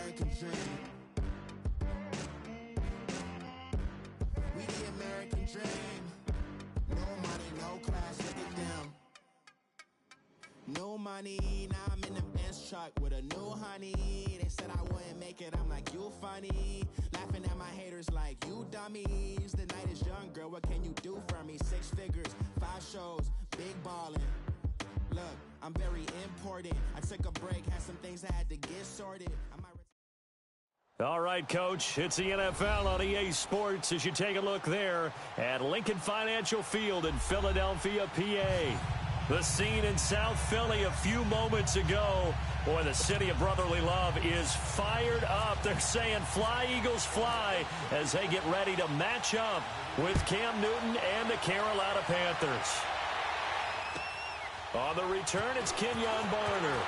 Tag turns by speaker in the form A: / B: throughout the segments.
A: American dream. We the American dream. No money, no class, look at them. No money, now I'm in the Benz truck with a new honey. They said I wouldn't make it, I'm like, you funny. Laughing at my haters like, you dummies. The night is young, girl, what can you do for me? 6 figures, 5 shows, big ballin'. Look, I'm very important. I took a break, had some things I had to get sorted.
B: All right, Coach, it's the NFL on EA Sports as you take a look there at Lincoln Financial Field in Philadelphia, PA. The scene in South Philly a few moments ago. Boy, the city of brotherly love is fired up. They're saying fly, Eagles, fly, as they get ready to match up with Cam Newton and the Carolina Panthers. On the return, it's Kenyon Barner.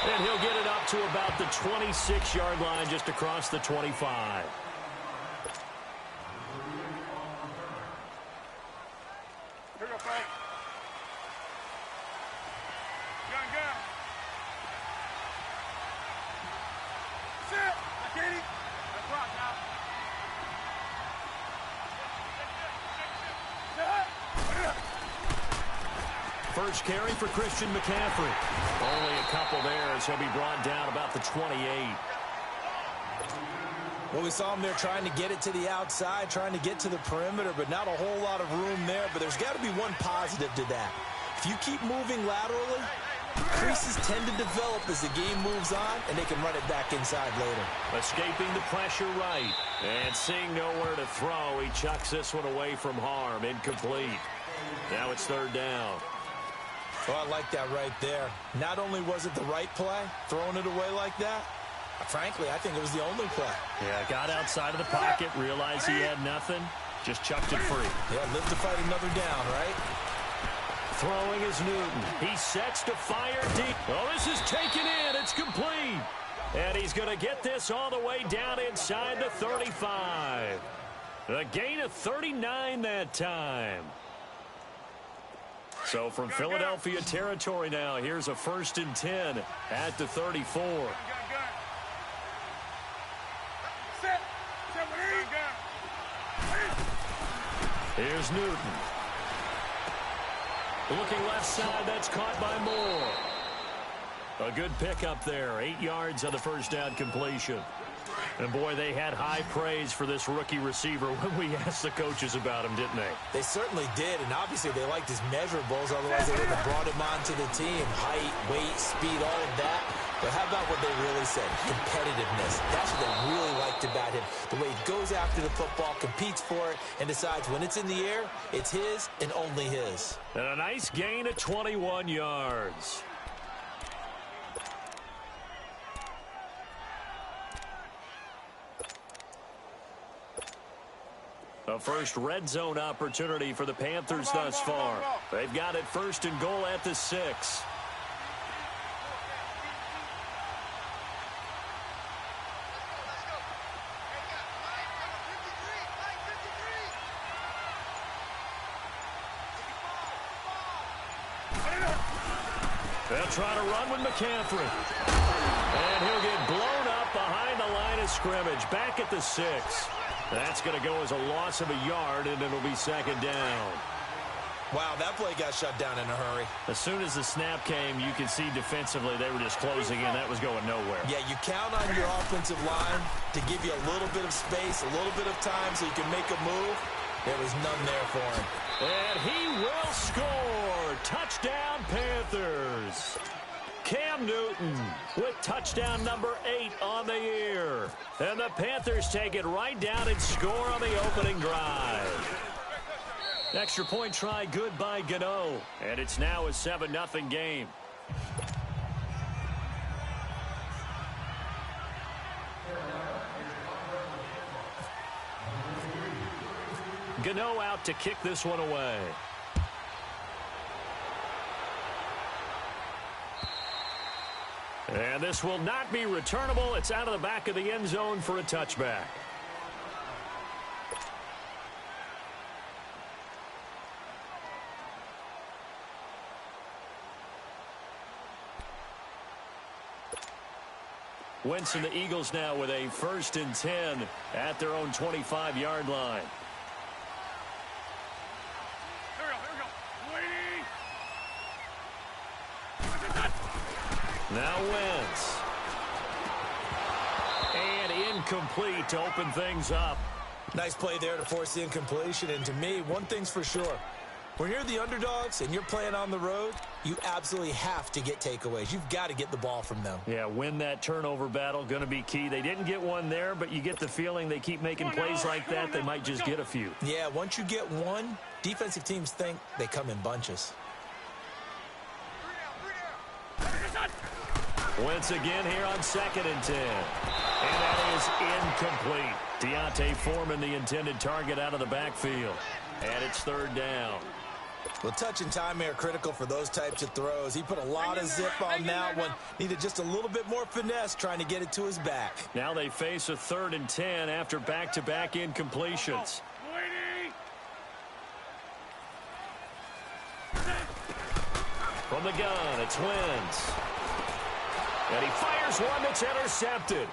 B: And he'll get it up to about the 26-yard line, just across the 25.
C: Here we go, Frank. Gun, gun. Sit. Katie. Let's rock now.
B: First carry for Christian McCaffrey. Only a couple there as he'll be brought down about the 28.
D: Well, we saw him there trying to get it to the outside, trying to get to the perimeter, but not a whole lot of room there. But there's got to be one positive to that. If you keep moving laterally, creases tend to develop as the game moves on, and they can run it back inside later.
B: Escaping the pressure right. And seeing nowhere to throw, he chucks this one away from harm. Incomplete. Now it's third down.
D: Oh, I like that right there. Not only was it the right play, throwing it away like that, frankly, I think it was the only play.
B: Yeah, got outside of the pocket, realized he had nothing, just chucked it free.
D: Yeah, live to fight another down, right?
B: Throwing is Newton. He sets to fire deep. Oh, this is taken in. It's complete. And he's going to get this all the way down inside the 35. A gain of 39 that time. So from Philadelphia territory now, here's a 1st and 10 at the 34. Here's Newton. Looking left side, that's caught by Moore. A good pickup there, 8 yards on the first down completion. And, boy, they had high praise for this rookie receiver when we asked the coaches about him, didn't they?
D: They certainly did, and obviously they liked his measurables, otherwise they wouldn't have brought him onto the team. Height, weight, speed, all of that. But how about what they really said? Competitiveness. That's what they really liked about him. The way he goes after the football, competes for it, and decides when it's in the air, it's his and only his.
B: And a nice gain of 21 yards. A first red zone opportunity for the Panthers thus far. They've got it 1st and goal at the 6. They'll try to run with McCaffrey. And he'll get blown up behind the line of scrimmage. Back at the 6. That's going to go as a loss of a yard, and it'll be 2nd down.
D: Wow, that play got shut down in a hurry.
B: As soon as the snap came, you could see defensively they were just closing in. That was going nowhere.
D: Yeah, you count on your offensive line to give you a little bit of space, a little bit of time so you can make a move. There was none there for him.
B: And he will score. Touchdown, Panthers. Cam Newton with touchdown number 8 on the year. And the Panthers take it right down and score on the opening drive. Extra point try good by Gano. And it's now a 7-0 game. Gano out to kick this one away. And this will not be returnable. It's out of the back of the end zone for a touchback. Wentz and the Eagles now with a 1st and 10 at their own 25-yard line. Now Wentz. And incomplete to open things up.
D: Nice play there to force the incompletion. And to me, one thing's for sure. When you're the underdogs and you're playing on the road, you absolutely have to get takeaways. You've got to get the ball from them.
B: Yeah, win that turnover battle, going to be key. They didn't get one there, but you get the feeling they keep making plays like that, they might just get a few.
D: Yeah, once you get one, defensive teams think they come in bunches.
B: Wentz again here on 2nd and 10. And that is incomplete. Deontay Foreman, the intended target, out of the backfield. And it's 3rd down.
D: Well, touch and time are critical for those types of throws. He put a lot of zip on that one. Needed just a little bit more finesse trying to get it to his back.
B: Now they face a 3rd and 10 after back-to-back incompletions. From the gun, it's Wentz. And he fires one that's intercepted.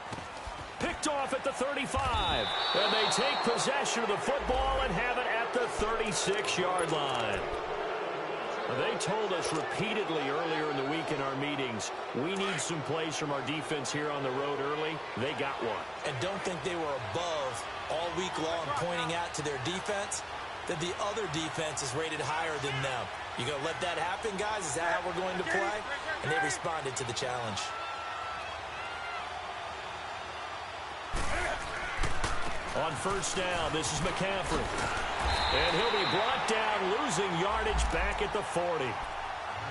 B: Picked off at the 35. And they take possession of the football and have it at the 36-yard line. They told us repeatedly earlier in the week in our meetings, we need some plays from our defense here on the road early. They got one.
D: And don't think they were above all week long pointing out to their defense that the other defense is rated higher than them. You going to let that happen, guys? Is that how we're going to play? And they responded to the challenge.
B: On 1st down, this is McCaffrey. And he'll be brought down, losing yardage back at the 40.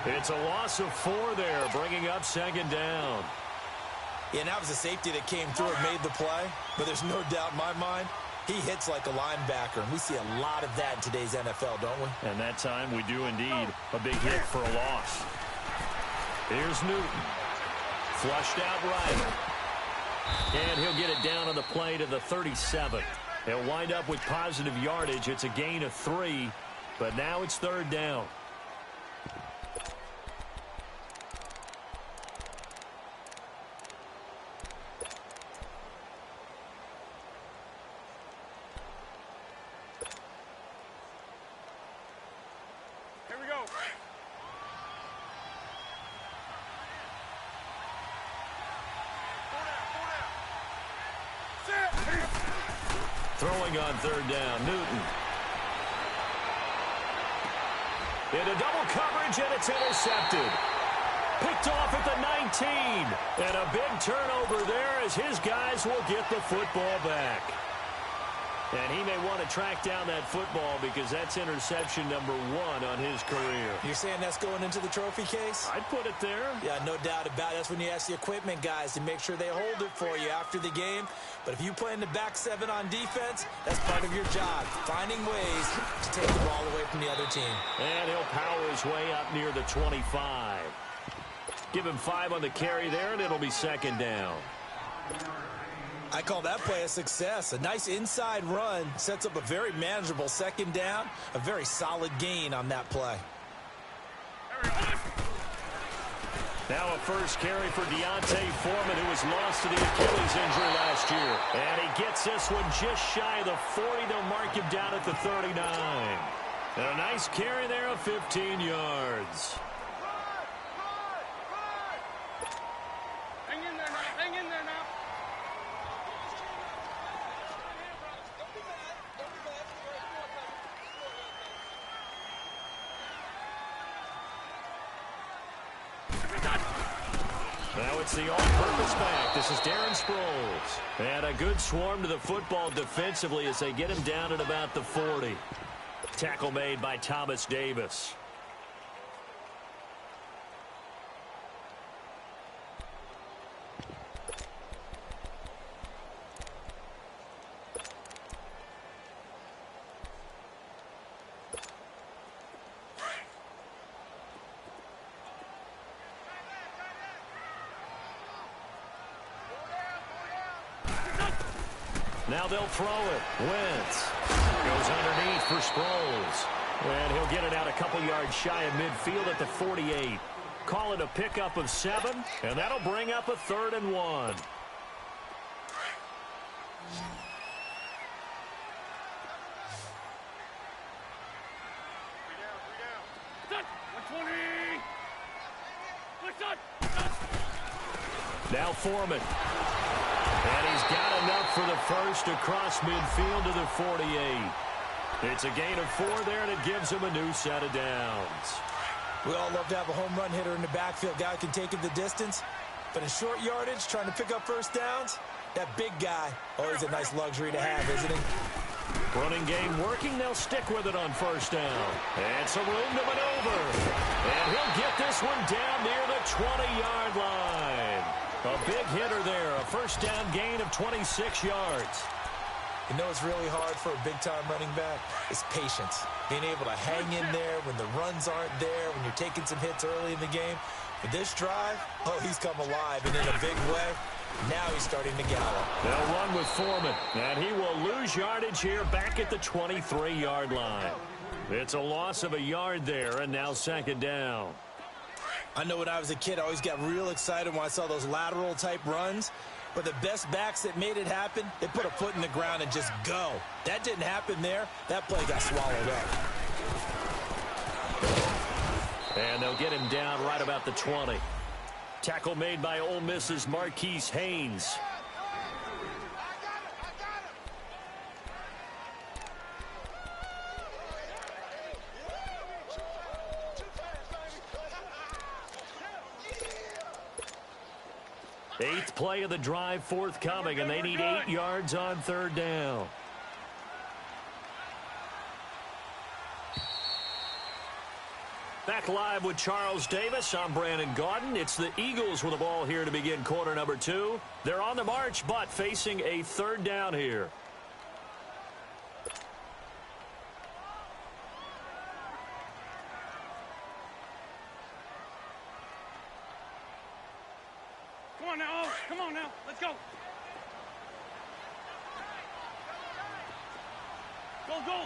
B: It's a loss of 4 there, bringing up 2nd down.
D: Yeah, and that was a safety that came through and made the play. But there's no doubt in my mind, he hits like a linebacker. And we see a lot of that in today's NFL, don't we?
B: And that time we do indeed. A big hit for a loss. Here's Newton. Flushed out right. And he'll get it down on the play to the 37. He'll wind up with positive yardage. It's a gain of 3, but now it's 3rd down.
C: Here we go.
B: Throwing on 3rd down, Newton. Into double coverage, and it's intercepted. Picked off at the 19. And a big turnover there as his guys will get the football back. And he may want to track down that football because that's interception number 1 on his career.
D: You're saying that's going into the trophy case?
B: I'd put it there.
D: Yeah, no doubt about it. That's when you ask the equipment guys to make sure they hold it for you after the game. But if you play in the back 7 on defense, that's part of your job, finding ways to take the ball away from the other team.
B: And he'll power his way up near the 25. Give him 5 on the carry there, and it'll be 2nd down.
D: I call that play a success. A nice inside run sets up a very manageable 2nd down. A very solid gain on that play.
B: Now a first carry for Deontay Foreman, who was lost to the Achilles injury last year. And he gets this one just shy of the 40. They'll mark him down at the 39. And a nice carry there of 15 yards.
C: Hang in there now. Hang in there now.
B: Now it's the all-purpose back. This is Darren Sproles. And a good swarm to the football defensively as they get him down at about the 40. Tackle made by Thomas Davis. Now they'll throw it. Wentz goes underneath for Sproles. And he'll get it out a couple yards shy of midfield at the 48. Call it a pickup of 7, and that'll bring up a 3rd and 1. Now Foreman. And he's got enough for the first across midfield to the 48. It's a gain of 4 there, and it gives him a new set of downs.
D: We all love to have a home run hitter in the backfield. Guy can take it the distance. But in short yardage, trying to pick up first downs, that big guy, always a nice luxury to have, isn't he?
B: Running game working. They'll stick with it on first down. And some room to maneuver. And he'll get this one down near the 20-yard line. A big hitter there. A first down gain of 26 yards.
D: You know it's really hard for a big-time running back? It's patience. Being able to hang in there when the runs aren't there, when you're taking some hits early in the game. But this drive, oh, he's come alive, and in a big way. Now he's starting to gallop.
B: They'll run with Foreman, and he will lose yardage here back at the 23-yard line. It's a loss of a yard there, and now second down.
D: I know when I was a kid, I always got real excited when I saw those lateral-type runs. But the best backs that made it happen, they put a foot in the ground and just go. That didn't happen there. That play got swallowed up.
B: And they'll get him down right about the 20. Tackle made by Ole Miss's Marquise Haynes. Eighth play of the drive forthcoming, and they need 8 yards on third down. Back live with Charles Davis. I'm Brandon Gaudin. It's the Eagles with the ball here to begin quarter number 2. They're on the march, but facing a third down here.
C: Come on now, come on now, let's go. Go, go.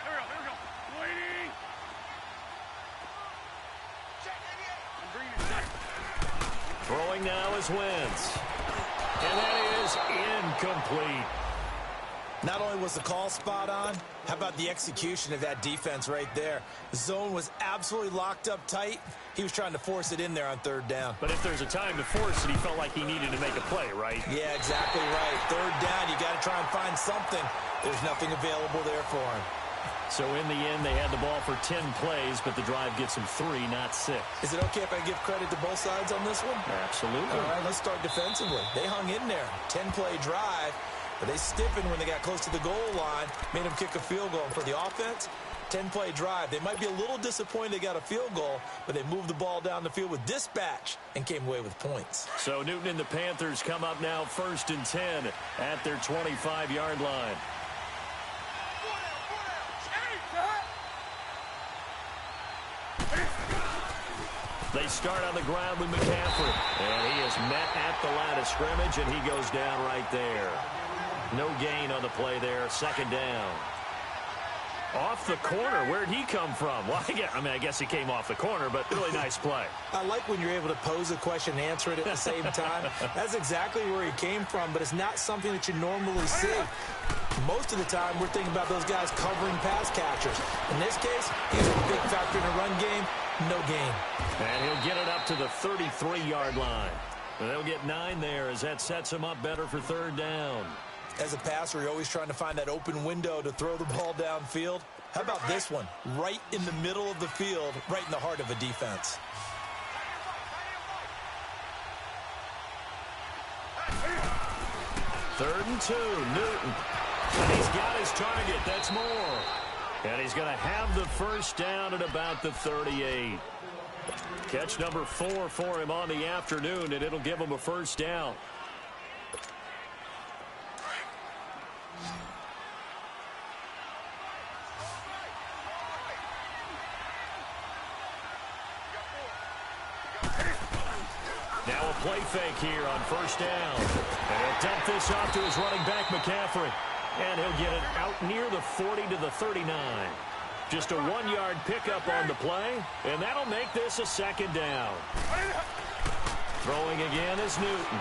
C: Here we go, Waiting.
B: Throwing now is Wentz. And that is incomplete.
D: Not only was the call spot on, how about the execution of that defense right there? The zone was absolutely locked up tight. He was trying to force it in there on third down.
B: But if there's a time to force it, he felt like he needed to make a play, right?
D: Yeah, exactly right. Third down, you got to try and find something. There's nothing available there for him.
B: So in the end, they had the ball for 10 plays, but the drive gets them 3, not 6.
D: Is it okay if I give credit to both sides on this one?
B: Absolutely.
D: All right, let's start defensively. They hung in there. 10-play drive, but they stiffened when they got close to the goal line, made them kick a field goal. And for the offense, 10-play drive. They might be a little disappointed they got a field goal, but they moved the ball down the field with dispatch and came away with points.
B: So Newton and the Panthers come up now 1st and 10 at their 25-yard line. They start on the ground with McCaffrey. And he is met at the line of scrimmage, and he goes down right there. No gain on the play there. Second down. Off the corner. Where'd he come from? Well, I guess he came off the corner, but really nice play.
D: I like when you're able to pose a question and answer it at the same time. That's exactly where he came from, but it's not something that you normally see. Most of the time, we're thinking about those guys covering pass catchers. In this case, he's a big factor in the run game. No gain.
B: And he'll get it up to the 33-yard line. And they'll get 9 there as that sets him up better for third down.
D: As a passer, you're always trying to find that open window to throw the ball downfield. How about this one? Right in the middle of the field, right in the heart of a defense.
B: Third and 2, Newton. And he's got his target. That's more. And he's going to have the first down at about the 38. Catch number 4 for him on the afternoon, and it'll give him a first down. Now a play fake here on first down. And he'll dump this off to his running back, McCaffrey. And he'll get it out near the 40 to the 39. Just a 1-yard pickup on the play, and that'll make this a second down. Throwing again is Newton.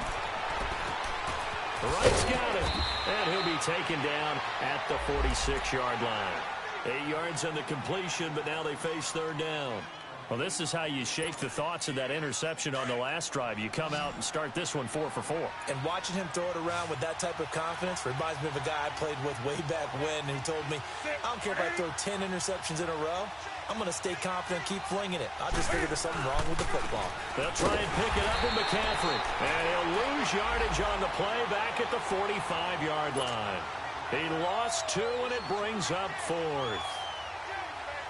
B: Wright's got it. And he'll be taken down at the 46-yard line. 8 yards on the completion, but now they face third down. Well, this is how you shake the thoughts of that interception on the last drive. You come out and start this one 4 for 4.
D: And watching him throw it around with that type of confidence reminds me of a guy I played with way back when who told me, I don't care if I throw 10 interceptions in a row. I'm going to stay confident, keep flinging it. I just figured there's something wrong with the football.
B: They'll try and pick it up with McCaffrey. And he'll lose yardage on the play back at the 45-yard line. He lost 2, and it brings up 4th.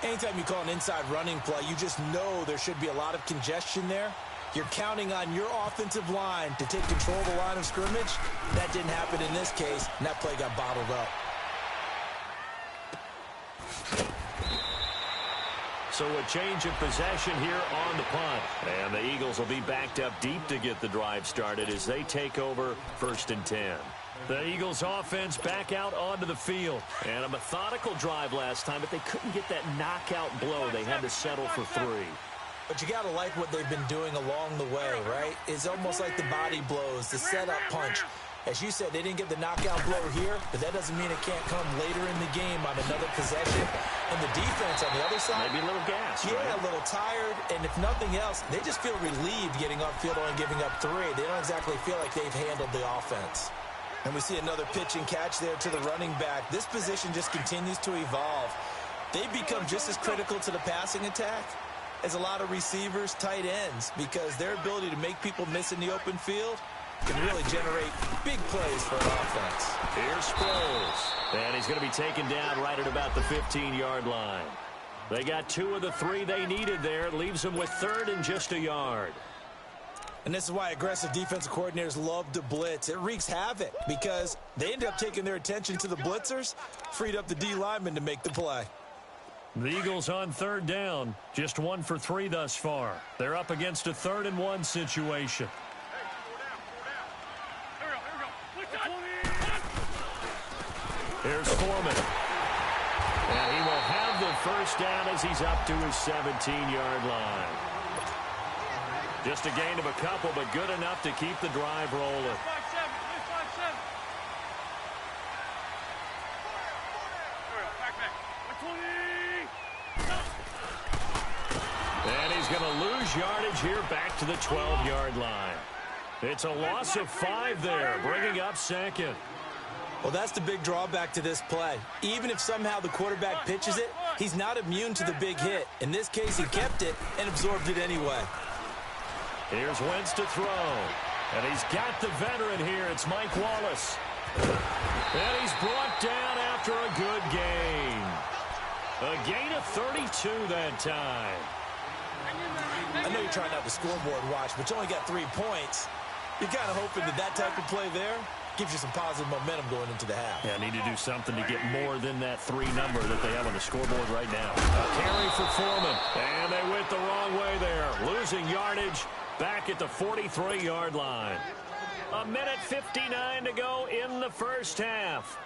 D: Anytime you call an inside running play, you just know there should be a lot of congestion there. You're counting on your offensive line to take control of the line of scrimmage. That didn't happen in this case, and that play got bottled up.
B: So a change of possession here on the punt. And the Eagles will be backed up deep to get the drive started as they take over 1st and 10. The Eagles offense back out onto the field. And a methodical drive last time, but they couldn't get that knockout blow. They had to settle for 3.
D: But you got to like what they've been doing along the way, right? It's almost like the body blows, the setup punch. As you said, they didn't get the knockout blow here, but that doesn't mean it can't come later in the game on another possession. And the defense on the other side,
B: maybe a little gas.
D: Yeah,
B: right?
D: A little tired. And if nothing else, they just feel relieved getting upfield and giving up 3. They don't exactly feel like they've handled the offense. And we see another pitch and catch there to the running back. This position just continues to evolve. They become just as critical to the passing attack as a lot of receivers, tight ends, because their ability to make people miss in the open field can really generate big plays for an offense.
B: Here's Sproles. And he's going to be taken down right at about the 15-yard line. They got 2 of the 3 they needed there. It leaves them with 3rd and just a yard.
D: And this is why aggressive defensive coordinators love to blitz. It wreaks havoc because they end up taking their attention to the blitzers, freed up the D lineman to make the play.
B: The Eagles on 3rd down, just 1 for 3 thus far. They're up against a 3rd and 1 situation. Here's Foreman. And he will have the 1st down as he's up to his 17-yard line. Just a gain of a couple, but good enough to keep the drive rolling. And he's going to lose yardage here back to the 12-yard line. It's a loss of 5 there, bringing up 2nd.
D: Well, that's the big drawback to this play. Even if somehow the quarterback pitches it, he's not immune to the big hit. In this case, he kept it and absorbed it anyway.
B: Here's Wentz to throw. And he's got the veteran here. It's Mike Wallace. And he's brought down after a good gain. A gain of 32 that time.
D: I know you're trying not to scoreboard watch, but you only got 3 points. You're kind of hoping that that type of play there gives you some positive momentum going into the half.
B: Yeah, need to do something to get more than that 3 number that they have on the scoreboard right now. A carry for Foreman. And they went the wrong way there. Losing yardage back at the 43-yard line. 1:59 to go in the 1st half.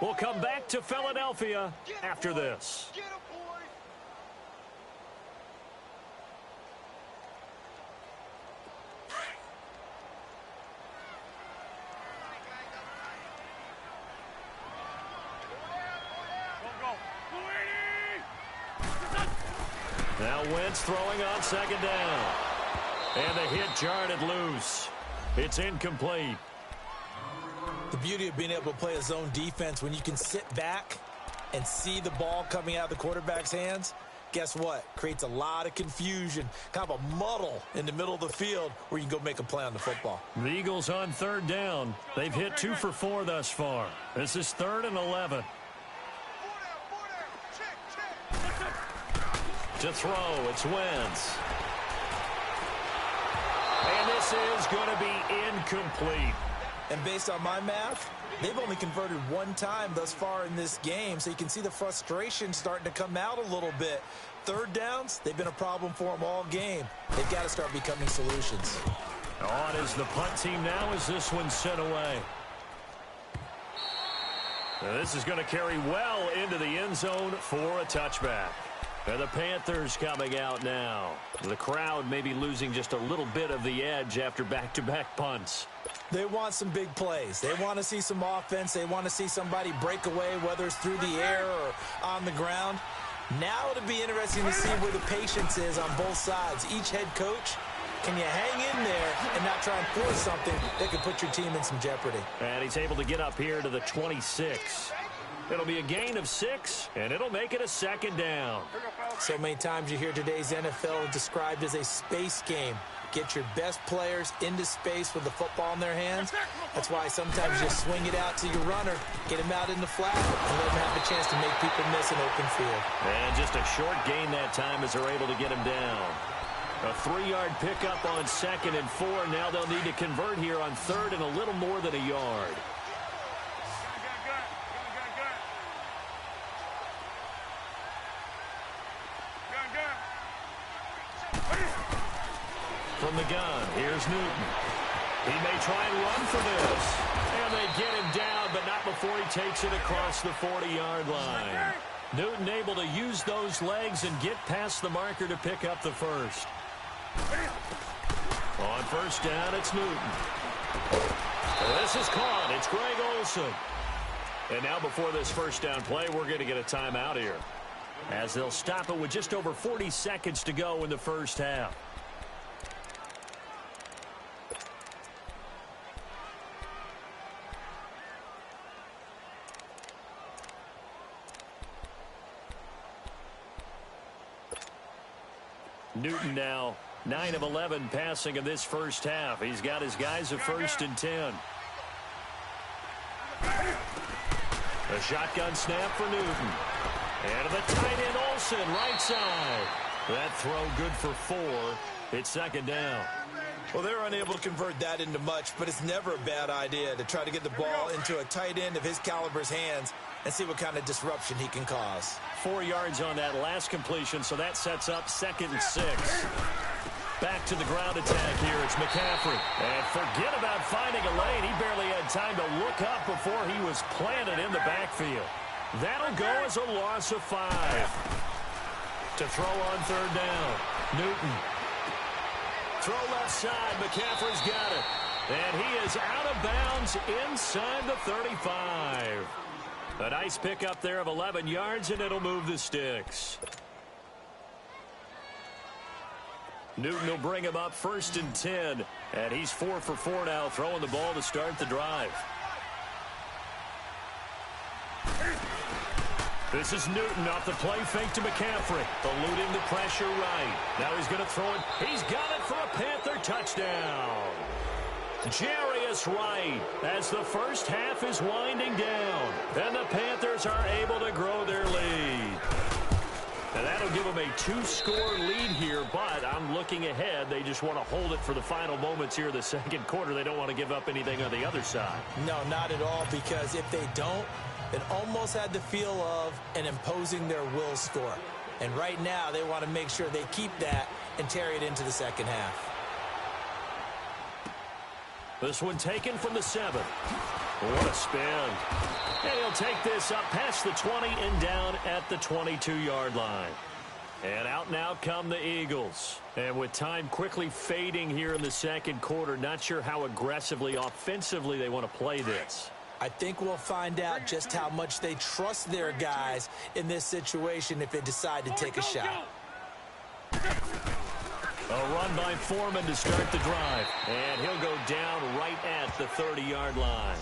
B: We'll come back to Philadelphia after this. Now Wentz throwing on 2nd down. And the hit jarred it loose. It's incomplete.
D: The beauty of being able to play a zone defense when you can sit back and see the ball coming out of the quarterback's hands, guess what? Creates a lot of confusion, kind of a muddle in the middle of the field where you can go make a play on the football.
B: The Eagles on 3rd down. They've hit 2 for 4 thus far. This is 3rd and 11. To throw, it's Wentz. And this is going to be incomplete.
D: And based on my math, they've only converted 1 time thus far in this game, so you can see the frustration starting to come out a little bit. 3rd downs, they've been a problem for them all game. They've got to start becoming solutions.
B: On is the punt team now as this one's sent away. Now this is going to carry well into the end zone for a touchback. And the Panthers coming out now. The crowd may be losing just a little bit of the edge after back-to-back punts.
D: They want some big plays. They want to see some offense. They want to see somebody break away, whether it's through the air or on the ground. Now it'll be interesting to see where the patience is on both sides. Each head coach, can you hang in there and not try and force something that could put your team in some jeopardy?
B: And he's able to get up here to the 26. It'll be a gain of 6, and it'll make it a second down.
D: So many times you hear today's NFL described as a space game. Get your best players into space with the football in their hands. That's why sometimes you just swing it out to your runner, get him out in the flat, and let him have a chance to make people miss an open field.
B: And just a short gain that time as they're able to get him down. A 3-yard pickup on 2nd and 4. Now they'll need to convert here on 3rd and a little more than a yard. From the gun, here's Newton. He may try and run for this. And they get him down, but not before he takes it across the 40-yard line. Newton able to use those legs and get past the marker to pick up the first. On first down, it's Newton. This is caught. It's Greg Olsen. And now before this first down play, we're going to get a timeout here, as they'll stop it with just over 40 seconds to go in the first half. Newton now 9 of 11 passing in this first half. He's got his guys at 1st and 10. A shotgun snap for Newton. And the tight end Olsen, right side. That throw good for 4. It's 2nd down.
D: Well, they're unable to convert that into much, but it's never a bad idea to try to get the ball into a tight end of his caliber's hands and see what kind of disruption he can cause.
B: 4 yards on that last completion, so that sets up 2nd and 6. Back to the ground attack here. It's McCaffrey. And forget about finding a lane. He barely had time to look up before he was planted in the backfield. That'll go as a loss of 5. To throw on 3rd down. Newton. Throw left side. McCaffrey's got it. And he is out of bounds inside the 35. A nice pickup there of 11 yards, and it'll move the sticks. Newton will bring him up 1st and 10. And he's 4 for 4 now, throwing the ball to start the drive. This is Newton off the play fake to McCaffrey. Eluding the pressure right. Now he's going to throw it. He's got it for a Panther touchdown. Jarius Wright as the first half is winding down. And the Panthers are able to grow their lead. And that'll give them a 2-score lead here, but I'm looking ahead. They just want to hold it for the final moments here of the second quarter. They don't want to give up anything on the other side.
D: No, not at all, because if they don't, it almost had the feel of an imposing their will score. And right now, they want to make sure they keep that and carry it into the second half.
B: This one taken from the 7. What a spin. And he'll take this up past the 20 and down at the 22-yard line. And out now come the Eagles. And with time quickly fading here in the second quarter, not sure how aggressively, offensively they want to play this.
D: I think we'll find out just how much they trust their guys in this situation if they decide to take a shot.
B: A run by Foreman to start the drive. And he'll go down right at the 30-yard line.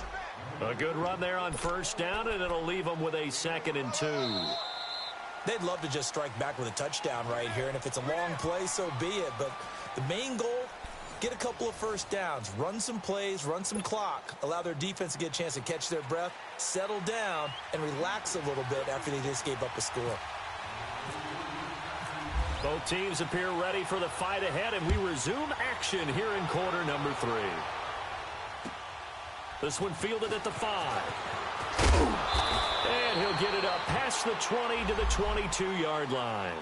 B: A good run there on first down, and it'll leave them with a 2nd and 2.
D: They'd love to just strike back with a touchdown right here, and if it's a long play, so be it. But the main goal, get a couple of first downs, run some plays, run some clock, allow their defense to get a chance to catch their breath, settle down, and relax a little bit after they just gave up a score.
B: Both teams appear ready for the fight ahead, and we resume action here in quarter number 3. This one fielded at the 5. And he'll get it up past the 20 to the 22-yard line.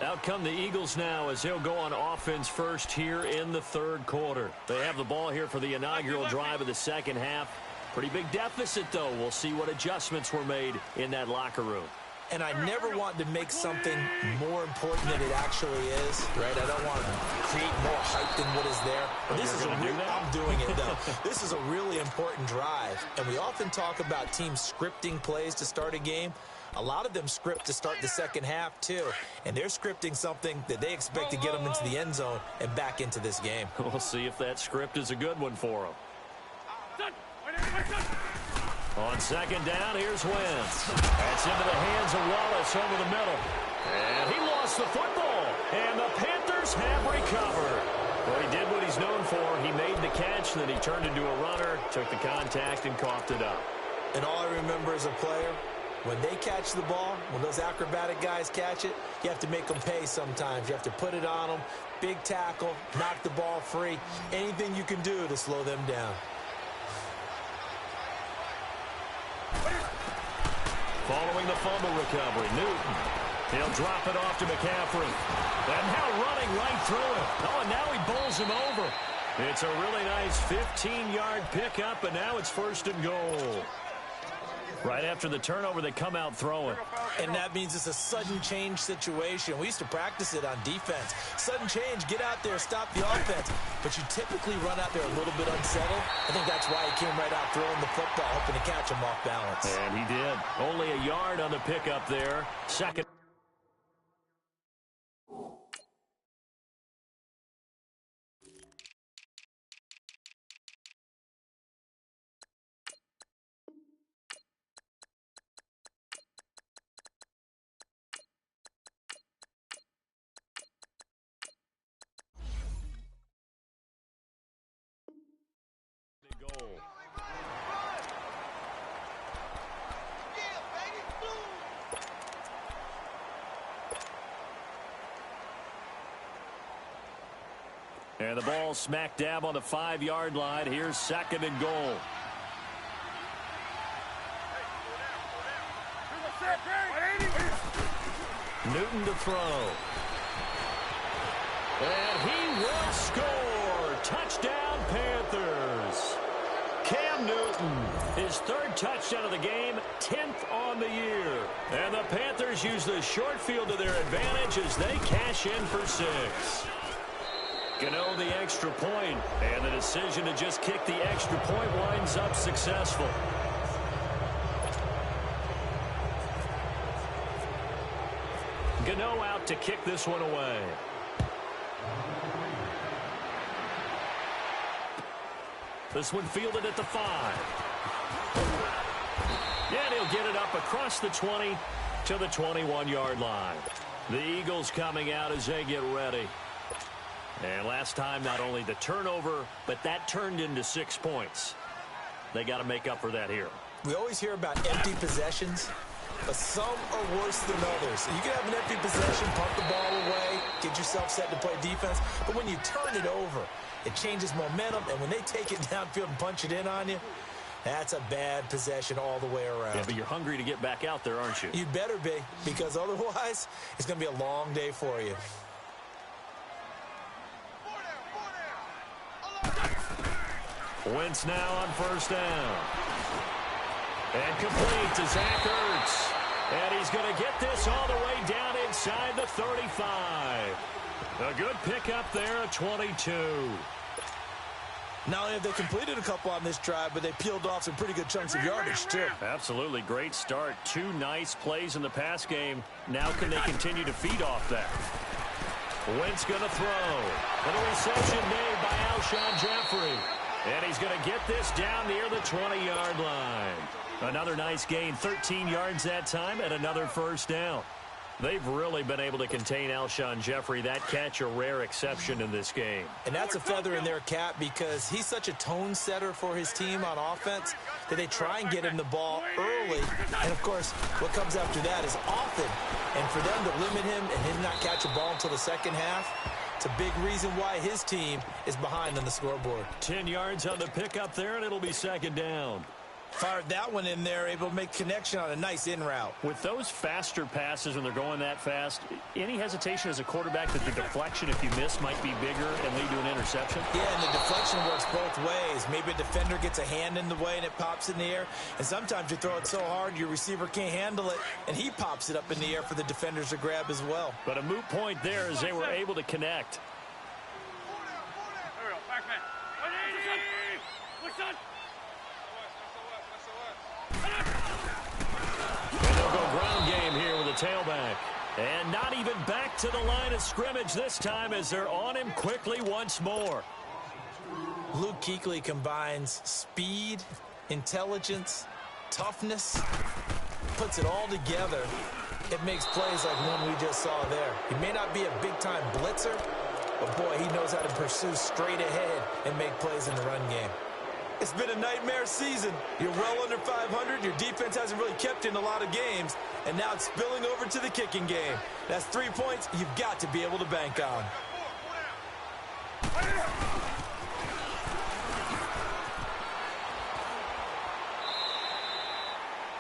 B: Out come the Eagles now as they'll go on offense first here in the third quarter. They have the ball here for the inaugural drive of the second half. Pretty big deficit, though. We'll see what adjustments were made in that locker room.
D: And I never want to make something more important than it actually is, right? I don't want to create more hype respecting what is there. But this is I'm doing it, though. This is a really important drive, and we often talk about teams scripting plays to start a game. A lot of them script to start the second half, too, and they're scripting something that they expect to get them into the end zone and back into this game.
B: We'll see if that script is a good one for them. On second down, here's Wentz. That's into the hands of Wallace over the middle. And he lost the football. And the Panthers have recovered. Well, he did what he's known for. He made the catch, then he turned into a runner, took the contact, and coughed it up.
D: And all I remember as a player, when they catch the ball, when those acrobatic guys catch it, you have to make them pay sometimes. You have to put it on them, big tackle, knock the ball free, anything you can do to slow them down.
B: Following the fumble recovery, Newton. He'll drop it off to McCaffrey. And now running right through it. Oh, and now he bowls him over. It's a really nice 15-yard pickup, and now it's 1st and goal. Right after the turnover, they come out throwing.
D: And that means it's a sudden change situation. We used to practice it on defense. Sudden change, get out there, stop the offense. But you typically run out there a little bit unsettled. I think that's why he came right out throwing the football, hoping to catch him off balance.
B: And he did. Only a yard on the pickup there. Second. Goal. And the ball smack dab on the 5-yard line. Here's 2nd and goal. Newton to throw. And he will score. Touchdown, Panthers. Cam Newton, his 3rd touchdown of the game, 10th on the year. And the Panthers use the short field to their advantage as they cash in for 6. Gano the extra point, and the decision to just kick the extra point winds up successful. Gano out to kick this one away. This one fielded at the 5. And he'll get it up across the 20 to the 21-yard line. The Eagles coming out as they get ready. And last time, not only the turnover, but that turned into 6 points. They got to make up for that here.
D: We always hear about empty possessions, but some are worse than others. You can have an empty possession, pump the ball away, get yourself set to play defense, but when you turn it over, it changes momentum, and when they take it downfield and punch it in on you, that's a bad possession all the way around.
B: Yeah, but you're hungry to get back out there, aren't you?
D: You better be, because otherwise, it's going to be a long day for you.
B: Wentz now on 1st down. And complete to Zach Ertz. And he's going to get this all the way down inside the 35. A good pickup there at 22.
D: Not only have they completed a couple on this drive, but they peeled off some pretty good chunks of yardage, too.
B: Absolutely. Great start. 2 nice plays in the pass game. Now can they continue to feed off that? Wentz going to throw. And a reception made by Alshon Jeffrey. And he's going to get this down near the 20-yard line. Another nice gain, 13 yards that time, and another 1st down. They've really been able to contain Alshon Jeffrey. That catch a rare exception in this game.
D: And that's a feather in their cap because he's such a tone setter for his team on offense that they try and get him the ball early. And, of course, what comes after that is often. And for them to limit him and him not catch a ball until the second half, it's a big reason why his team is behind on the scoreboard.
B: 10 yards on the pickup there, and it'll be 2nd down.
D: Fired that one in there, able to make connection on a nice in route.
B: With those faster passes when they're going that fast, any hesitation as a quarterback that the deflection, if you miss, might be bigger and lead to an interception?
D: Yeah, and the deflection works both ways. Maybe a defender gets a hand in the way and it pops in the air. And sometimes you throw it so hard your receiver can't handle it, and he pops it up in the air for the defenders to grab as well.
B: But a moot point there as they were able to connect.
C: back man. 180. Push on.
B: And they'll go ground game here with a tailback. And not even back to the line of scrimmage this time as they're on him quickly once more.
D: Luke Kuechly combines speed, intelligence, toughness, puts it all together. It makes plays like one we just saw there. He may not be a big-time blitzer, but boy, he knows how to pursue straight ahead and make plays in the run game. It's been a nightmare season. You're well under 500. Your defense hasn't really kept in a lot of games, and now it's spilling over to the kicking game. That's 3 points you've got to be able to bank on.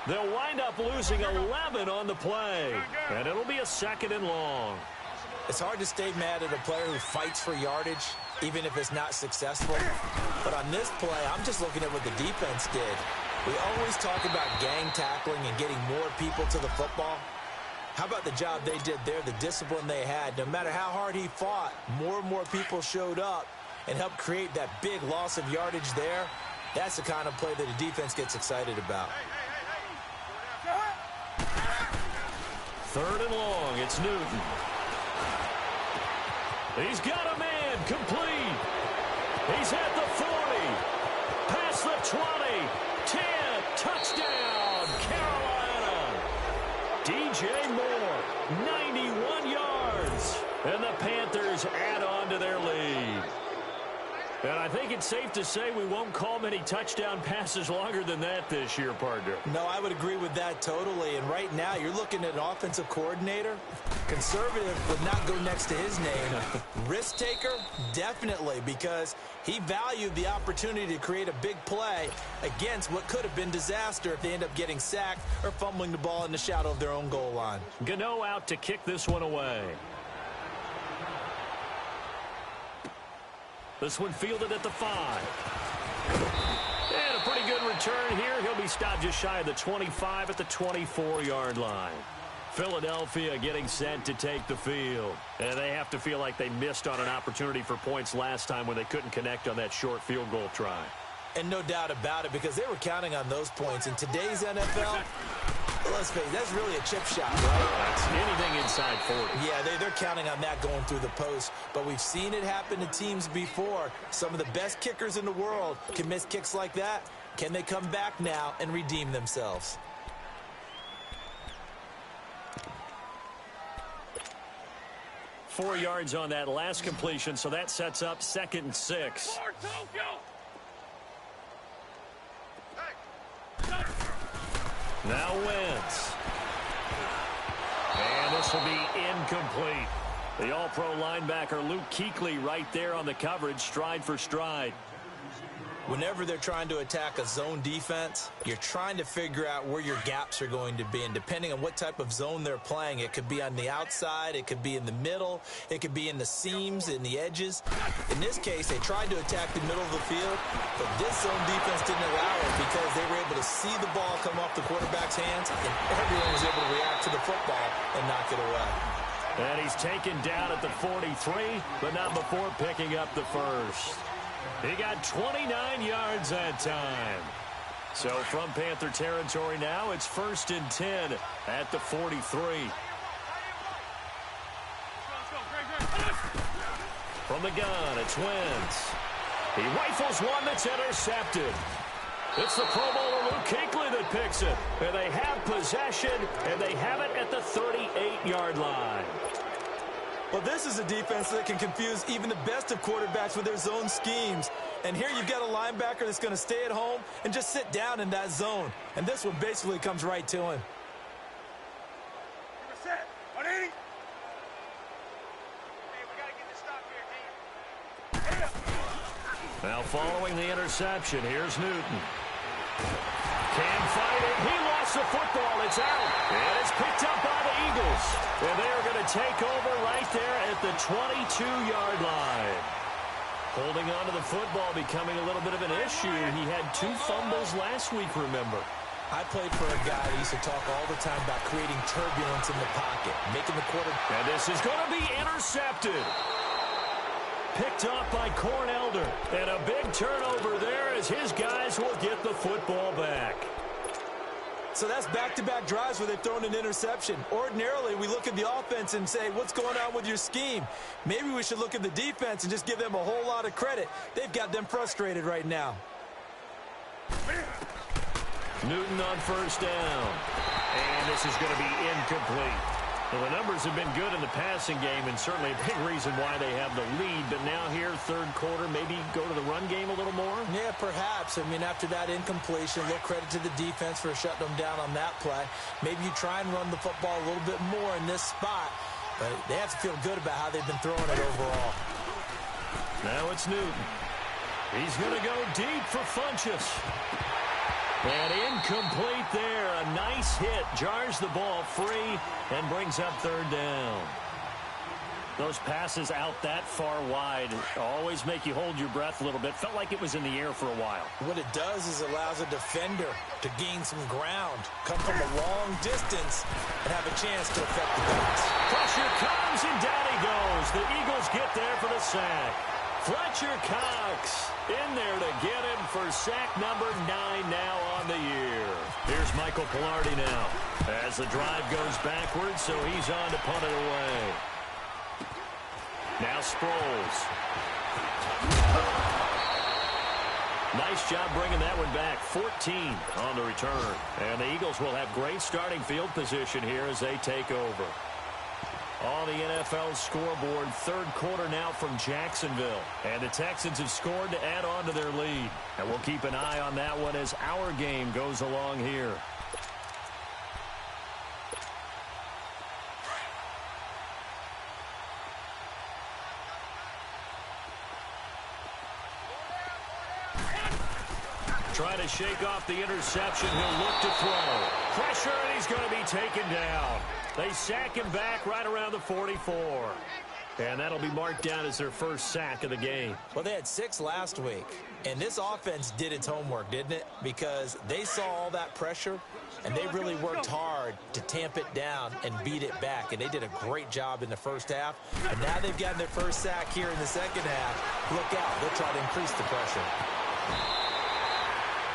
B: They'll wind up losing 11 on the play, and it'll be a 2nd and long.
D: It's hard to stay mad at a player who fights for yardage, even if it's not successful. But on this play, I'm just looking at what the defense did. We always talk about gang tackling and getting more people to the football. How about the job they did there, the discipline they had? No matter how hard he fought, more and more people showed up and helped create that big loss of yardage there. That's the kind of play that the defense gets excited about.
B: 3rd and long, it's Newton. He's got a man, complete. He's at the 40, past the 20, 10, touchdown, Carolina. DJ Moore, 91 yards, and the Panthers add on to their lead. And I think it's safe to say we won't call many touchdown passes longer than that this year, partner.
D: No, I would agree with that totally. And right now, you're looking at an offensive coordinator. Conservative would not go next to his name. Risk taker, definitely, because he valued the opportunity to create a big play against what could have been disaster if they end up getting sacked or fumbling the ball in the shadow of their own goal line.
B: Gano out to kick this one away. This one fielded at the 5. And a pretty good return here. He'll be stopped just shy of the 25 at the 24-yard line. Philadelphia getting set to take the field. And they have to feel like they missed on an opportunity for points last time when they couldn't connect on that short field goal try.
D: And no doubt about it, because they were counting on those points. In today's NFL, let's face it, that's really a chip shot, right?
B: That's anything inside 40.
D: Yeah, they're counting on that going through the post. But we've seen it happen to teams before. Some of the best kickers in the world can miss kicks like that. Can they come back now and redeem themselves?
B: Four yards on that last completion, so that sets up 2nd and 6. Now Wentz. And this will be incomplete. The all-pro linebacker Luke Kuechly right there on the coverage, stride for stride.
D: Whenever they're trying to attack a zone defense, you're trying to figure out where your gaps are going to be. And depending on what type of zone they're playing, it could be on the outside, it could be in the middle, it could be in the seams, in the edges. In this case, they tried to attack the middle of the field, but this zone defense didn't allow it because they were able to see the ball come off the quarterback's hands, and everyone was able to react to the football and knock it away.
B: And he's taken down at the 43, but not before picking up the first. He got 29 yards that time. So from Panther territory now, it's 1st and 10 at the 43. From the gun, it's Wentz. He rifles one that's intercepted. It's the Pro Bowler Luke Kuechly that picks it. And they have possession, and they have it at the 38-yard line.
D: Well, this is a defense that can confuse even the best of quarterbacks with their zone schemes. And here you've got a linebacker that's going to stay at home and just sit down in that zone. And this one basically comes right to him.
C: Set. 180.
B: Now following the interception, here's Newton. Can't fight it. He lost the football. It's out. And it's picked up by the Eagles. And they are going to take over right there at the 22-yard line. Holding on to the football becoming a little bit of an issue. He had 2 fumbles last week, remember.
D: I played for a guy that used to talk all the time about creating turbulence in the pocket, making the quarterback.
B: And this is going to be intercepted. picked off by Cornelder. And a big turnover there as his guys will get the football back.
D: So that's back-to-back drives where they've thrown an interception. Ordinarily, we look at the offense and say, what's going on with your scheme? Maybe we should look at the defense and just give them a whole lot of credit. They've got them frustrated right now.
B: Newton on first down. And this is going to be incomplete. Well, the numbers have been good in the passing game, and certainly a big reason why they have the lead. But now here, third quarter, maybe go to the run game a little more?
D: Yeah, perhaps. I mean, after that incompletion, a little credit to the defense for shutting them down on that play. Maybe you try and run the football a little bit more in this spot. But they have to feel good about how they've been throwing it overall.
B: Now it's Newton. He's going to go deep for Funchess. And incomplete there. A nice hit. Jars the ball free and brings up third down. Those passes out that far wide always make you hold your breath a little bit. Felt like it was in the air for a while.
D: What it does is allows a defender to gain some ground, come from a long distance, and have a chance to affect the pass.
B: Pressure comes, and down he goes. The Eagles get there for the sack. Fletcher Cox in there to get him for sack number 9 now on the year. Here's Michael Pilardi now as the drive goes backwards, so he's on to punt it away. Now Sproles. Nice job bringing that one back. 14 on the return. And the Eagles will have great starting field position here as they take over. On the NFL scoreboard, third quarter now from Jacksonville. And the Texans have scored to add on to their lead. And we'll keep an eye on that one as our game goes along here. Trying to shake off the interception. He'll look to throw. Pressure, and he's going to be taken down. They sack him back right around the 44. And that'll be marked down as their first sack of the game.
D: Well, they had 6 last week. And this offense did its homework, didn't it? Because they saw all that pressure, and they really worked hard to tamp it down and beat it back. And they did a great job in the first half. And now they've gotten their first sack here in the second half. Look out. They'll try to increase the pressure.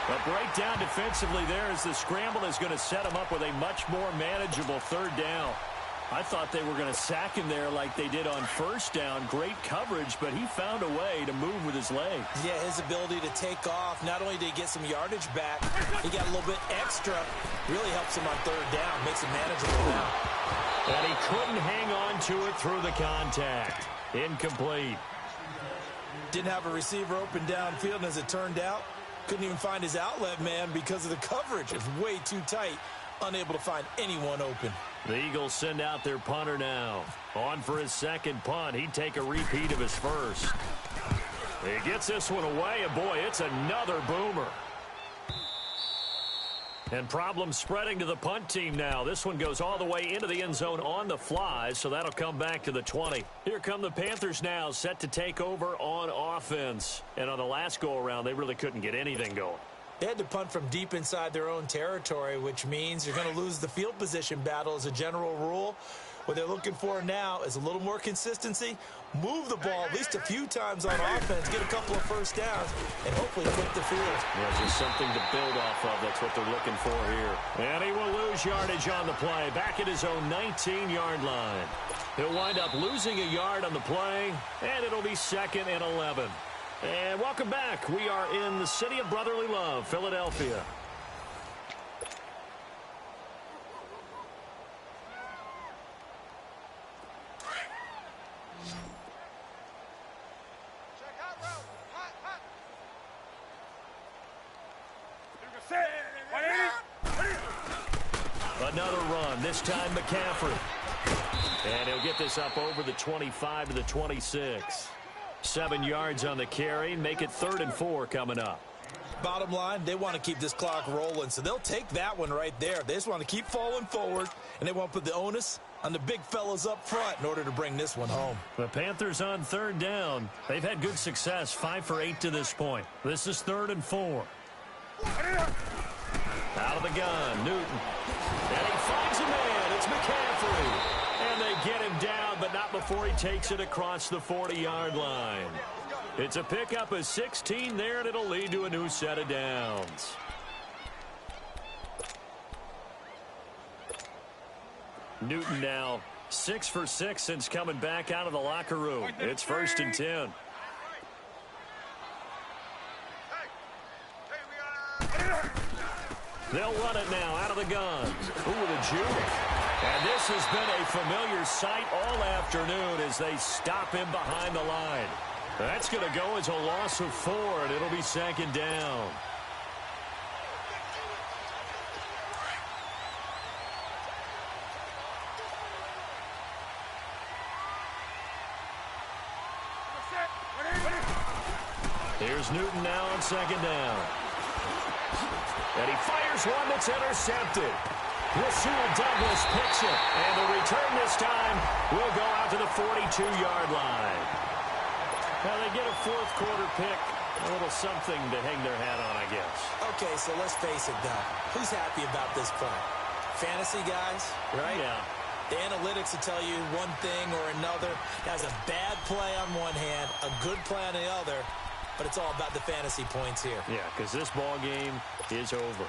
B: A breakdown defensively there as the scramble is going to set them up with a much more manageable third down. I thought they were going to sack him there like they did on first down. Great coverage, but he found a way to move with his legs.
D: Yeah, his ability to take off. Not only did he get some yardage back, he got a little bit extra. Really helps him on third down. Makes it manageable now.
B: And he couldn't hang on to it through the contact. Incomplete.
D: Didn't have a receiver open downfield, and as it turned out, couldn't even find his outlet man because of the coverage. It was way too tight. Unable to find anyone open.
B: The Eagles send out their punter now. On for his second punt. He'd take a repeat of his first. He gets this one away, and boy, it's another boomer. And problems spreading to the punt team now. This one goes all the way into the end zone on the fly, so that'll come back to the 20. Here come the Panthers now, set to take over on offense. And on the last go-around, they really couldn't get anything going.
D: They had to punt from deep inside their own territory, which means you're going to lose the field position battle as a general rule. What they're looking for now is a little more consistency, move the ball at least a few times on offense, get a couple of first downs, and hopefully flip the field.
B: Yeah, just something to build off of. That's what they're looking for here. And he will lose yardage on the play, back at his own 19-yard line. He'll wind up losing a yard on the play, and it'll be 2nd and 11. And welcome back. We are in the city of brotherly love, Philadelphia. Another run, this time McCaffrey. And he'll get this up over the 25 to the 26. 7 yards on the carry, make it 3rd and 4 coming up.
D: Bottom line, they want to keep this clock rolling, so they'll take that one right there. They just want to keep falling forward, and they want to put the onus on the big fellas up front in order to bring this one home.
B: The Panthers on 3rd down. They've had good success, 5 for 8 to this point. This is 3rd and 4. Out of the gun, Newton. And he finds a man. It's McCaffrey. And they get him down but not before he takes it across the 40-yard line. It's a pickup of 16 there, and it'll lead to a new set of downs. Newton now 6 for 6 since coming back out of the locker room. It's 1st and 10. They'll run it now out of the gun. Ooh, the juke. And this has been a familiar sight all afternoon as they stop him behind the line. That's going to go as a loss of 4, and it'll be 2nd down. Here's Newton now on 2nd down. And he fires one that's intercepted. Rasul Douglas picks it. And the return this time will go out to the 42-yard line. Now they get a 4th quarter pick. A little something to hang their hat on, I guess.
D: Okay, so let's face it, though. Who's happy about this play? Fantasy guys, right?
B: Yeah.
D: The analytics will tell you one thing or another. That's a bad play on one hand, a good play on the other. But it's all about the fantasy points here.
B: Yeah, because this ball game is over.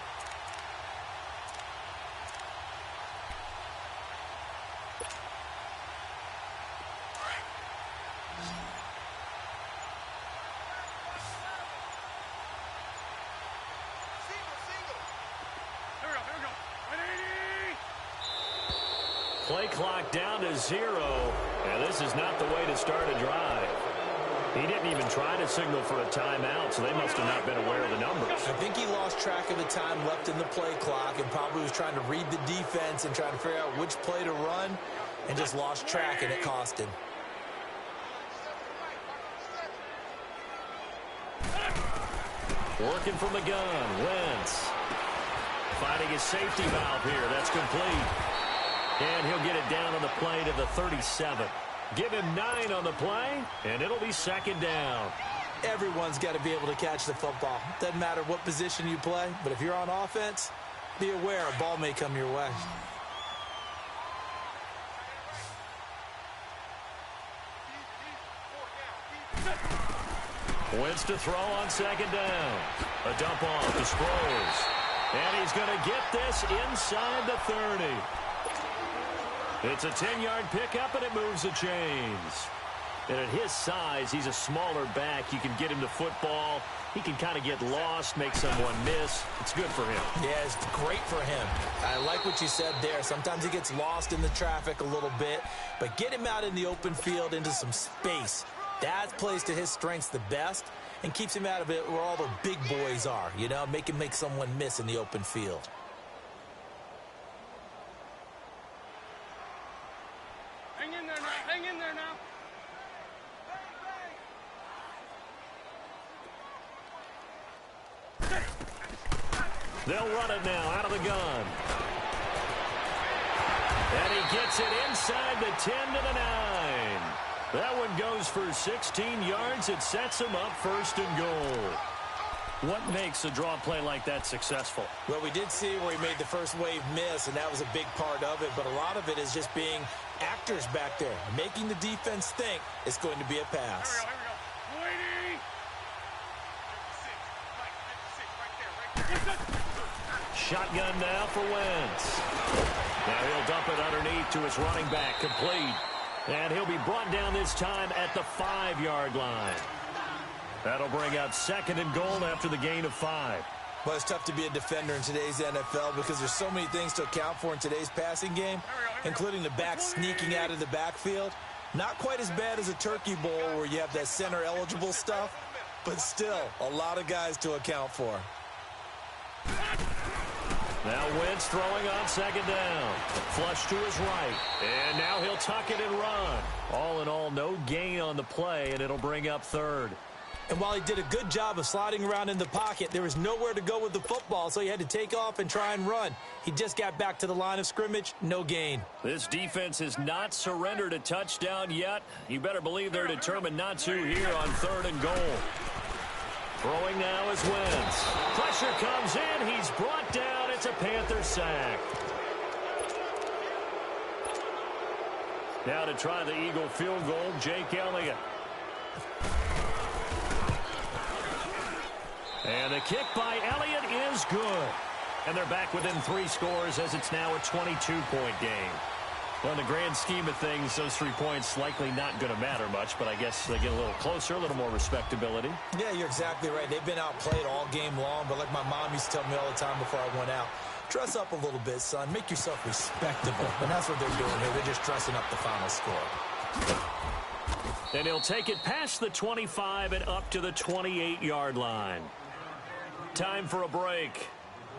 B: Play clock down to 0. And this is not the way to start a drive. He didn't even try to signal for a timeout, so they must have not been aware of the numbers.
D: I think he lost track of the time left in the play clock and probably was trying to read the defense and trying to figure out which play to run and just lost track, and it cost him.
B: Working from the gun, Wentz. Finding his safety valve here. That's complete. And he'll get it down on the play to the 37. Give him 9 on the play, and it'll be 2nd down.
D: Everyone's got to be able to catch the football. Doesn't matter what position you play, but if you're on offense, be aware a ball may come your way.
B: Wentz to throw on 2nd down. A dump off to Sproles. And he's going to get this inside the 30. It's a 10-yard pickup, and it moves the chains. And at his size, he's a smaller back. You can get him the football. He can kind of get lost, make someone miss. It's good for him.
D: Yeah, it's great for him. I like what you said there. Sometimes he gets lost in the traffic a little bit, but get him out in the open field into some space. That plays to his strengths the best and keeps him out of it where all the big boys are, you know, make someone miss in the open field.
C: Hang in there now. Hang in there now.
B: They'll run it now out of the gun. And he gets it inside the 10 to the 9. That one goes for 16 yards. It sets him up 1st and goal. What makes a draw play like that successful?
D: Well, we did see where he made the first wave miss, and that was a big part of it. But a lot of it is just being actors back there, making the defense think it's going to be a pass.
C: Here we go. Waiting. 56. Right there.
B: Shotgun now for Wentz. Now he'll dump it underneath to his running back, complete. And he'll be brought down this time at the 5-yard line. That'll bring up 2nd and goal after the gain of 5.
D: Well, it's tough to be a defender in today's NFL because there's so many things to account for in today's passing game, including the back sneaking out of the backfield. Not quite as bad as a turkey bowl where you have that center-eligible stuff, but still a lot of guys to account for.
B: Now Wentz throwing on 2nd down. Flush to his right. And now he'll tuck it and run. All in all, no gain on the play, and it'll bring up 3rd.
D: And while he did a good job of sliding around in the pocket, there was nowhere to go with the football, so he had to take off and try and run. He just got back to the line of scrimmage, no gain.
B: This defense has not surrendered a touchdown yet. You better believe they're determined not to here on 3rd and goal. Throwing now is Wentz. Pressure comes in. He's brought down. It's a Panther sack. Now to try the Eagle field goal, Jake Elliott. And the kick by Elliott is good. And they're back within 3 scores as it's now a 22-point game. Well, in the grand scheme of things, those 3 points likely not going to matter much, but I guess they get a little closer, a little more respectability. Yeah, you're exactly right. They've been outplayed all game long, but like my mom used to tell me all the time before I went out, dress up a little bit, son. Make yourself respectable. And that's what they're doing here. They're just dressing up the final score. And he'll take it past the 25 and up to the 28-yard line. Time for a break.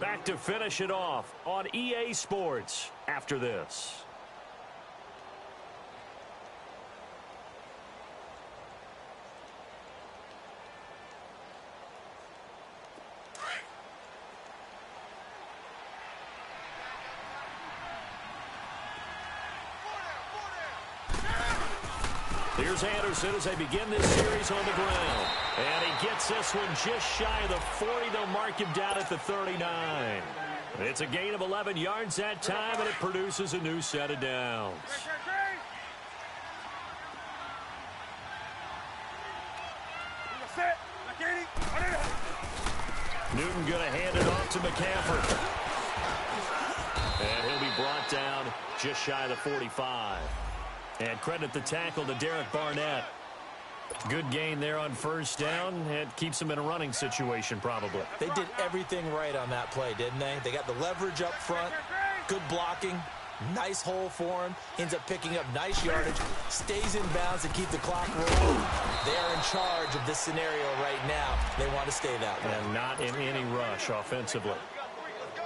B: Back to finish it off on EA Sports after this. Here's Anderson as they begin this series on the ground. And he gets this one just shy of the 40. They'll mark him down at the 39. It's a gain of 11 yards that time, and it produces a new set of downs. Newton going to hand it off to McCaffrey. And he'll be brought down just shy of the 45. And credit the tackle to Derek Barnett. Good gain there on first down. It keeps them in a running situation probably. They did everything right on that play, didn't they? They got the leverage up front, good blocking, nice hole for him, ends up picking up nice yardage, stays in bounds to keep the clock rolling. They are in charge of this scenario right now. They want to stay that way. And not in any rush offensively.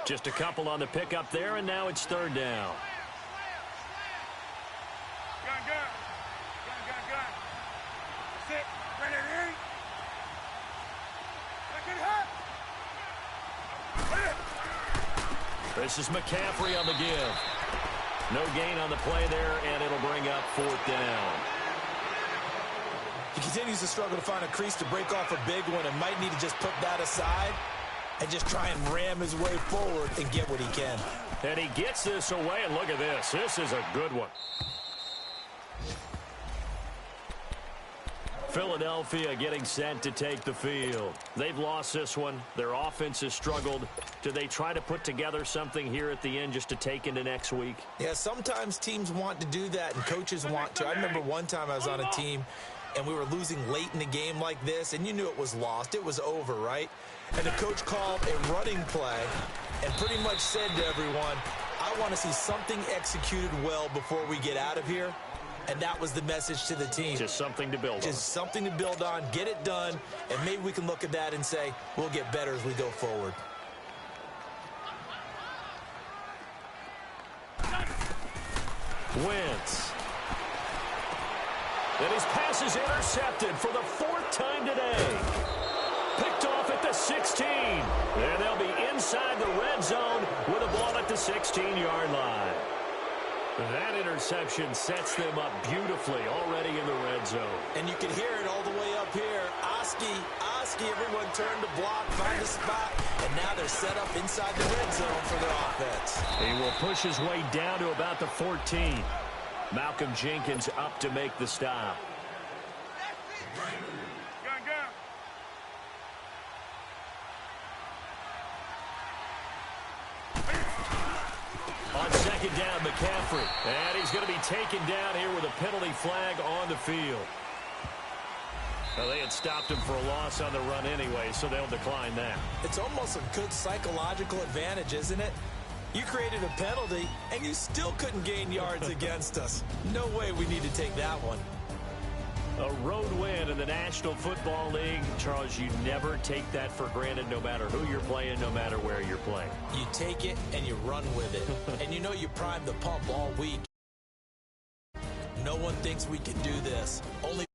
B: Just a couple on the pickup there, and now it's third down. This is McCaffrey on the give. No gain on the play there, and it'll bring up fourth down. He continues to struggle to find a crease to break off a big one and might need to just put that aside and just try and ram his way forward and get what he can. And he gets this away, and look at this. This is a good one. Philadelphia getting set to take the field. They've lost this one. Their offense has struggled. Do they try to put together something here at the end just to take into next week? Yeah, sometimes teams want to do that and coaches want to. I remember one time I was on a team and we were losing late in the game like this, and you knew it was lost. It was over, right? And the coach called a running play and pretty much said to everyone, I want to see something executed well before we get out of here. And that was the message to the team. Just something to build on. Just something to build on, get it done, and maybe we can look at that and say, we'll get better as we go forward. Wentz. And his pass is intercepted for the 4th time today. Picked off at the 16. And they'll be inside the red zone with a ball at the 16-yard line. That interception sets them up beautifully already in the red zone. And you can hear it all the way up here. Oski, everyone turned to block, find a spot, and now they're set up inside the red zone for their offense. He will push his way down to about the 14. Malcolm Jenkins up to make the stop. On second down, McCaffrey. And he's going to be taken down here with a penalty flag on the field. Well, they had stopped him for a loss on the run anyway, so they'll decline that. It's almost a good psychological advantage, isn't it? You created a penalty, and you still couldn't gain yards against us. No way we need to take that one. A road win in the National Football League. Charles, you never take that for granted no matter who you're playing, no matter where you're playing. You take it and you run with it. And you know you primed the pump all week. No one thinks we can do this. Only